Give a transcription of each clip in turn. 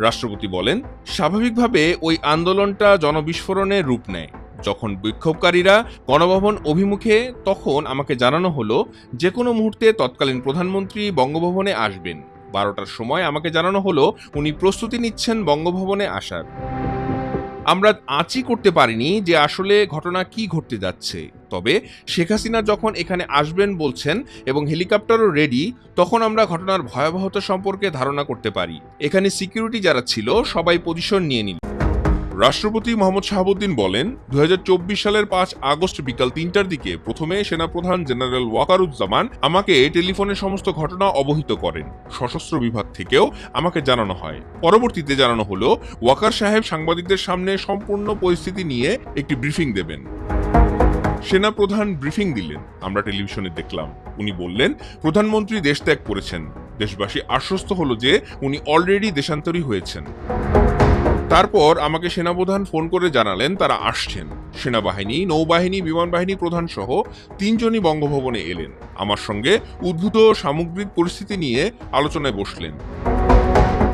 রাষ্ট্রপতি বলেন, স্বাভাবিকভাবে ওই আন্দোলনটা জনবিস্ফোরণের রূপ নেয়। যখন বিক্ষোভকারীরা গণভবন অভিমুখে, তখন আমাকে জানানো হলো যে কোনো মুহূর্তে তৎকালীন প্রধানমন্ত্রী বঙ্গভবনে আসবেন। 12টার সময় আমাকে জানানো হলো উনি প্রস্তুতি নিচ্ছেন বঙ্গভবনে আসার। আমরা আঁচই করতে পারিনি যে আসলে ঘটনা কি ঘটতে যাচ্ছে। তবে শেখ হাসিনা যখন এখানে আসবেন বলছেন এবং হেলিকপ্টারও রেডি, তখন আমরা ঘটনার ভয়াবহতা সম্পর্কে ধারণা করতে পারি। এখানে সিকিউরিটি যারা ছিল সবাই পজিশন নিয়ে নিল। রাষ্ট্রপতি মোহাম্মদ শাহাবুদ্দিন বলেন, 2024 সালের 5 আগস্ট বিকাল 3টার দিকে প্রথমে সেনাপ্রধান জেনারেল ওয়াকারুজ্জামান আমাকে টেলিফোনে সমস্ত ঘটনা অবহিত করেন। সশস্ত্র বিভাগ থেকেও আমাকে জানানো হয়। পরবর্তীতে জানানো হলো ওয়াকার সাহেব সাংবাদিকদের সামনে সম্পূর্ণ পরিস্থিতি নিয়ে একটি ব্রিফিং দেবেন। সেনাপ্রধান ব্রিফিং দিলেন, আমরা টেলিভিশনে দেখলাম। উনি বললেন, প্রধানমন্ত্রী দেশ ত্যাগ করেছেন। দেশবাসী আশ্বস্ত হলো যে উনি অলরেডি দেশান্তরী হয়েছেন। তারপর আমাকে সেনাপ্রধান ফোন করে জানালেন তারা আসছেন। সেনাবাহিনী, নৌবাহিনী, বিমান বাহিনী প্রধান সহ 3 জনই বঙ্গভবনে এলেন। আমার সঙ্গে উদ্ভূত সামগ্রিক পরিস্থিতি নিয়ে আলোচনায় বসলেন।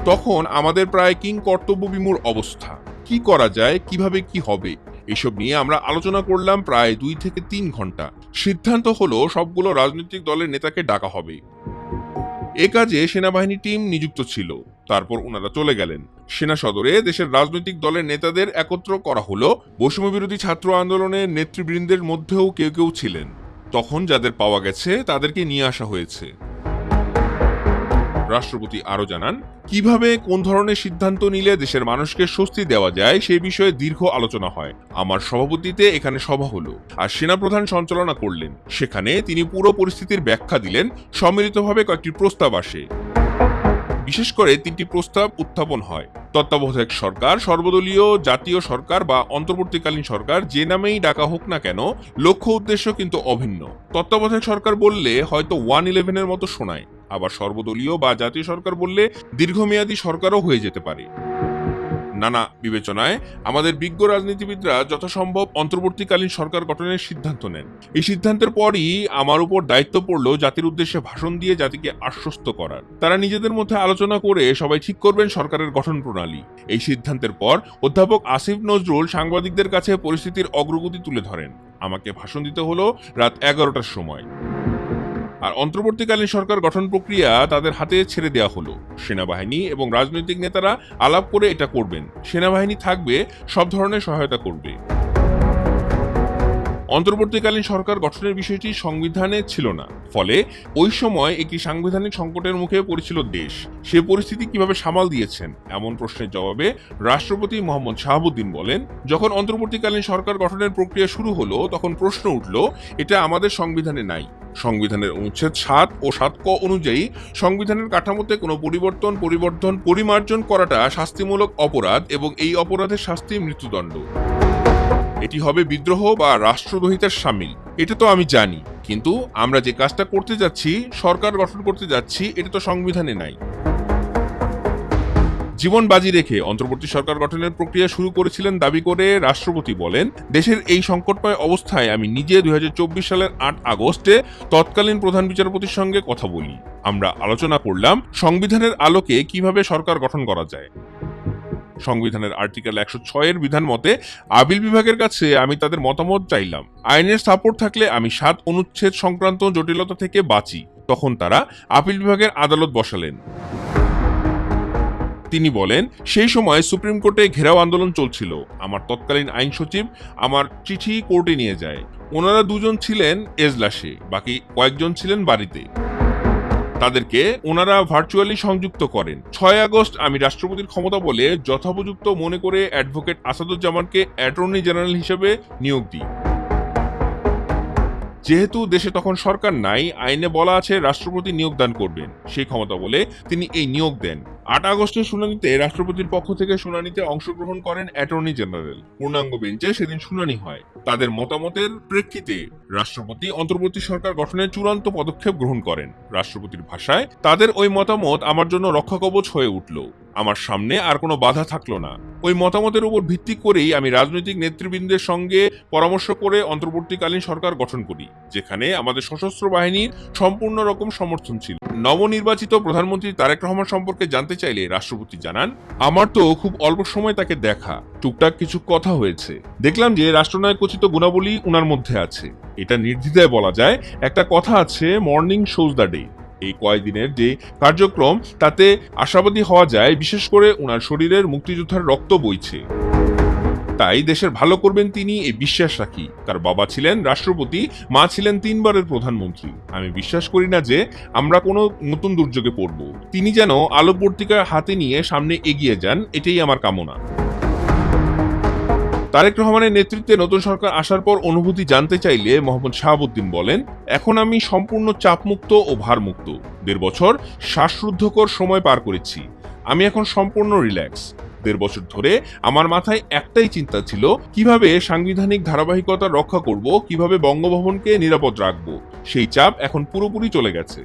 তখন আমাদের প্রায় কিং কর্তব্য বিমূঢ় অবস্থা। কি করা যায়, কিভাবে কি হবে, এসব নিয়ে আমরা আলোচনা করলাম প্রায় 2 থেকে 3 ঘন্টা। সিদ্ধান্ত হলো সবগুলো রাজনৈতিক দলের নেতাকে ডাকা হবে। এ কাজে সেনাবাহিনী টিম নিযুক্ত ছিল। তারপর ওনারা চলে গেলেন। সেনা সদরে দেশের রাজনৈতিক দলের নেতাদের একত্র করা হলো। বৈষম্য বিরোধী ছাত্র আন্দোলনের নেতৃবৃন্দের মধ্যেও কেউ কেউ ছিলেন। তখন যাদের পাওয়া গেছে তাদেরকে নিয়ে আসা হয়েছে। রাষ্ট্রপতি আরো জানান, কিভাবে কোন ধরনের সিদ্ধান্ত নিলে দেশের মানুষকে স্বস্তি দেওয়া যায় সেই বিষয়ে দীর্ঘ আলোচনা হয়। আমার সভাপতিতে এখানে সভা হলো আর সেনাপ্রধান সঞ্চালনা করলেন। সেখানে তিনি পুরো পরিস্থিতির ব্যাখ্যা দিলেন। সম্মিলিতভাবে কয়েকটি প্রস্তাব আসে। বিশেষ করে 3টি প্রস্তাব উত্থাপন হয়। তত্ত্বাবধায়ক সরকার, সর্বদলীয় জাতীয় সরকার বা অন্তর্বর্তীকালীন সরকার, যে নামেই ডাকা হোক না কেন, লক্ষ্য উদ্দেশ্য কিন্তু অভিন্ন। তত্ত্বাবধায়ক সরকার বললে হয়তো 111-এর মতো শোনায়, আবার সর্বদলীয় বা জাতীয় সরকার বললে দীর্ঘমেয়াদী সরকারও হয়ে যেতে পারে। নানা বিবেচনায় আমাদের বিজ্ঞ রাজনীতিবিদরা যথাসম্ভব অন্তর্বর্তীকালীন সরকার গঠনের সিদ্ধান্ত নেন। এই সিদ্ধান্তের পরই আমার উপর দায়িত্ব পড়ল জাতির উদ্দেশ্যে ভাষণ দিয়ে জাতিকে আশ্বস্ত করার। তারা নিজেদের মধ্যে আলোচনা করে সবাই ঠিক করবেন সরকারের গঠন প্রণালী। এই সিদ্ধান্তের পর অধ্যাপক আসিফ নজরুল সাংবাদিকদের কাছে পরিস্থিতির অগ্রগতি তুলে ধরেন। আমাকে ভাষণ দিতে হলো রাত 11টার সময়। আর অন্তর্বর্তীকালীন সরকার গঠন প্রক্রিয়া তাদের হাতে ছেড়ে দেওয়া হলো। সেনাবাহিনী এবং রাজনৈতিক নেতারা আলাপ করে এটা করবেন। সেনাবাহিনী থাকবে, সব ধরনের সহায়তা করবে। অন্তর্বর্তীকালীন সরকার গঠনের বিষয়টি সংবিধানে ছিল না, ফলে ওই সময় একটি সাংবিধানিক সংকটের মুখে পড়েছিল দেশ। সে পরিস্থিতি কিভাবে সামাল দিয়েছেন, এমন প্রশ্নের জবাবে রাষ্ট্রপতি মোহাম্মদ শাহাবুদ্দিন বলেন, যখন অন্তর্বর্তীকালীন সরকার গঠনের প্রক্রিয়া শুরু হলো তখন প্রশ্ন উঠল, এটা আমাদের সংবিধানে নাই। সংবিধানের অনুচ্ছেদ 7 ও 7 ক অনুযায়ী সংবিধানের কাঠামোতে কোনো পরিমার্জন করাটা শাস্তিমূলক অপরাধ এবং এই অপরাধের শাস্তি মৃত্যুদণ্ড। এটি হবে বিদ্রোহ বা রাষ্ট্রদ্রোহিতার শামিল। এটা তো আমি জানি, কিন্তু আমরা যে কাজটা করতে যাচ্ছি, সরকার গঠন করতে যাচ্ছি, এটা তো সংবিধানে নাই। জীবন বাজি রেখে অন্তর্বর্তী সরকার গঠনের প্রক্রিয়া শুরু করেছিলেন দাবি করে রাষ্ট্রপতি বলেন, দেশের এই সংকটময় অবস্থায় আমি নিজে 2024 সালের 8 আগস্টে তৎকালীন প্রধান বিচারপতির সঙ্গে কথা বলি। আমরা আলোচনা করলাম সংবিধানের আলোকে কিভাবে সরকার গঠন করা যায়। সংবিধানের আর্টিকেল 106-এর বিধান মতে আপিল বিভাগের কাছে আমি তাদের মতামত চাইলাম। আইনের সাপোর্ট থাকলে আমি 7 অনুচ্ছেদ সংক্রান্ত জটিলতা থেকে বাঁচি। তখন তারা আপিল বিভাগের আদালত বসালেন। তিনি বলেন, সেই সময় সুপ্রিম কোর্টে ঘেরাও আন্দোলন চলছিল। আমার তৎকালীন আইন সচিব আমার চিঠি কোর্টে নিয়ে যায়। ওনারা 2 জন ছিলেন এজলাসে, বাকি কয়েকজন ছিলেন বাড়িতে। তাদেরকে ওনারা ভার্চুয়ালি সংযুক্ত করেন। 6 আগস্ট আমি রাষ্ট্রপতির ক্ষমতা বলে যথোপযুক্ত মনে করে অ্যাডভোকেট আসাদুজ্জামানকে অ্যাটর্নি জেনারেল হিসেবে নিয়োগ দিই। যেহেতু দেশে তখন সরকার নাই, আইনে বলা আছে রাষ্ট্রপতি নিয়োগ দান করবেন। সেই ক্ষমতা বলে তিনি এই নিয়োগ দেন। 8 আগস্টের শুনানিতে রাষ্ট্রপতির পক্ষ থেকে শুনানিতে অংশগ্রহণ করেন অ্যাটর্নি জেনারেল। পূর্ণাঙ্গ বেঞ্চে সেদিন শুনানি হয়। তাদের মতামতের প্রেক্ষিতে রাষ্ট্রপতি অন্তর্বর্তী সরকার গঠনের চূড়ান্ত পদক্ষেপ গ্রহণ করেন। রাষ্ট্রপতির ভাষায়, তাদের ওই মতামত আমার জন্য রক্ষাকবচ হয়ে উঠল। আমার সামনে আর কোনো বাধা থাকলো না। ওই মতামতের উপর ভিত্তি করেই আমি রাজনৈতিক নেতৃবৃন্দের সঙ্গে পরামর্শ করে অন্তর্বর্তীকালীন সরকার গঠন করি, যেখানে আমাদের সশস্ত্র বাহিনীর সম্পূর্ণ রকম সমর্থন ছিল। নবনির্বাচিত প্রধানমন্ত্রী তারেক রহমান সম্পর্কে জানতে চাইলে রাষ্ট্রপতি জানান, আমার তো খুব অল্প সময় তাকে দেখা, টুকটাক কিছু কথা হয়েছে, দেখলাম যে রাষ্ট্রনায়কোচিত গুণাবলী উনার মধ্যে আছে। এটা নির্দ্বিধায় বলা যায়, একটা কথা আছে, মর্নিং শোজ দ্য ডে। এই কয়েকদিনের যে কার্যক্রম, তাতে আশাবাদী হওয়া যায়, বিশেষ করে উনার শরীরের মুক্তিযোদ্ধার রক্ত বইছে। তাই দেশের ভালো করবেন তিনি, এই বিশ্বাস রাখি। তার বাবা ছিলেন রাষ্ট্রপতি, মা ছিলেন 3 বারের প্রধানমন্ত্রী। আমি বিশ্বাস করি না যে আমরা কোনো নতুন দুর্যোগে পড়ব। তিনি যেন আলোকবর্তিকা হাতে নিয়ে সামনে এগিয়ে যান, এটাই আমার কামনা। তারেক রহমানের নেতৃত্বে নতুন সরকার আসার পর অনুভূতি জানতে চাইলে মোহাম্মদ শাহাবুদ্দিন বলেন, এখন আমি সম্পূর্ণ চাপমুক্ত ও ভারমুক্ত। 1.5 বছর শ্বাসরুদ্ধকর সময় পার করেছি। আমি এখন সম্পূর্ণ রিল্যাক্স। 1.5 বছর ধরে আমার মাথায় একটাই চিন্তা ছিল, কিভাবে সাংবিধানিক ধারাবাহিকতা রক্ষা করব, কিভাবে বঙ্গভবনকে নিরাপদ রাখব। সেই চাপ এখন পুরোপুরি চলে গেছে।